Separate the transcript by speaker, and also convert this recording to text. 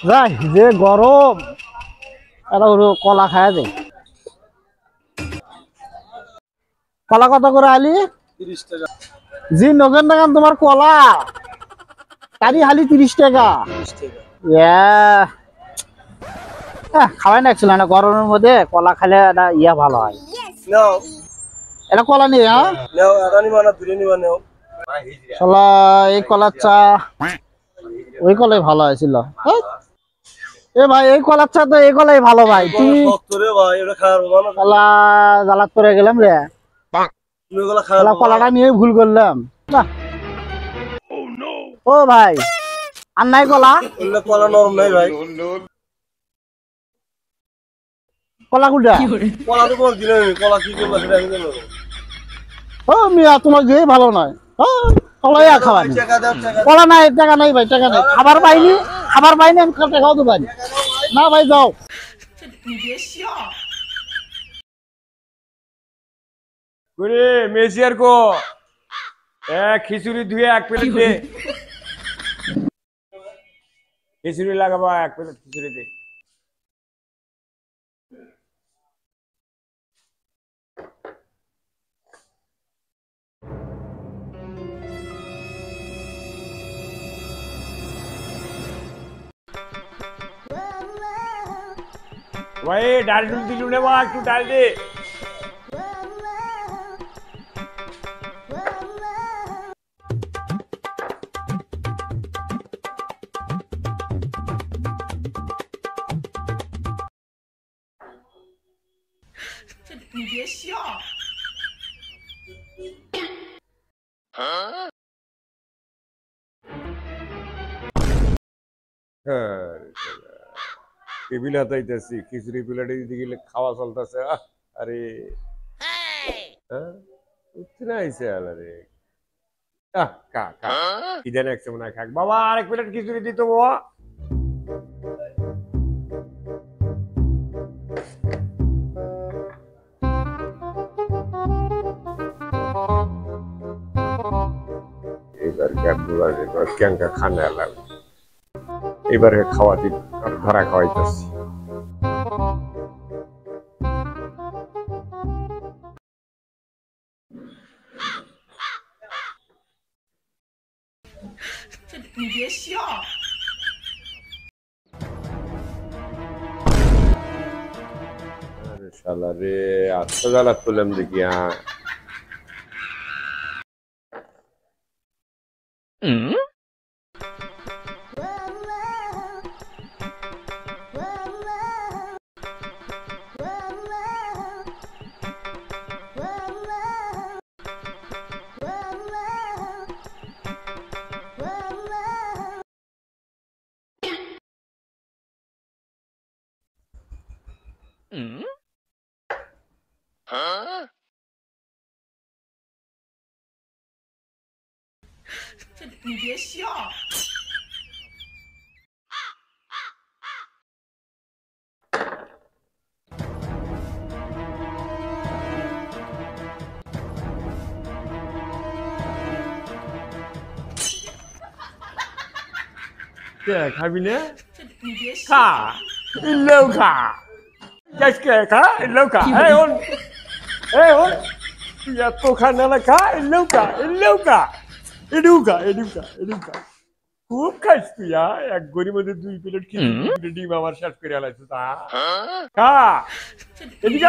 Speaker 1: যাই যে গরম এটা কলা খায় দে। কলা কত করে আলি?
Speaker 2: 30 টাকা।
Speaker 1: জি নগেন দেখান তোমার কলা তারি হালি 30 টাকা।
Speaker 2: 30 টাকা।
Speaker 1: খাওয়াই না একচুয়ালি না গরমের মধ্যে কলা খাইলে এটা ভালো হয়।
Speaker 2: নাও
Speaker 1: এটা কলা নিয়ে
Speaker 2: নাও আদানি মানা দূরে নিবা নাও।
Speaker 1: শালা এই কলার চা ওই কলাই ভালো হয়েছিল। এ ভাই এই কলার চা তো এই কলাই ভালো ভাই। তুমি
Speaker 2: ভাই এটা খাওয়ার বানা
Speaker 1: কলা জ্বালাত করে গেলাম রে।
Speaker 2: তুমি এগুলা খাওয়ার
Speaker 1: কলাটা নিয়ে ভুল করলাম। ও ভাই আর নাই কলা?
Speaker 2: কলা নরম নাই ভাই।
Speaker 1: কলা কুড়া
Speaker 2: কলা তো কোন দিলে কলা কি করলা সেটা আমি জানো।
Speaker 1: ও মিয়া তোমার দিয়ে ভালো নয়। কলাই খাওয়া কলা নাই টাকা নাই ভাই টাকা নাই খাবার পাইনি আমি টাকাও তো পাই না ভাই যাও।
Speaker 3: করে মেসিয়ার কো খিচুড়ি ধুয়ে 1 প্লেট দে। খিচুড়ি লাগাবো 1 প্লেট খিচুড়ি দে। ভাই ডাল দিলু নে বা একটু ডাল দে।
Speaker 4: 你别笑。
Speaker 3: টেবিল হাতাইতেছি খিচুড়ি প্লেটে দিকে খাওয়া চলতেছে। আরে উঠছে না আইসে আরে কা কা কি জানে একশো মনে খাক বাবা। আরেক প্লেট খিচুড়ি দিত বাবা। এবার ক্যাঙ্কা খানে আলাম এবারে খাওয়াতে ধরা খাওয়াইতেছি।
Speaker 4: 你别笑。
Speaker 3: আরে শালা রে আচ্ছা জ্বালা তুলাম দেখি।
Speaker 4: 你别笑。
Speaker 3: খাবি না
Speaker 4: 你别笑。
Speaker 3: খা ইল্লেও খা কেসকে খা ইল্লেও খা। এই ওন তুই এত খানা না খা ইল্লেও খা এডু খা খুব খাইস তুই। এক গরির মধ্যে 2 প্লেট খিচুড়ি ডিম আমার শেষ করে আলাইছিস। খা এদিকে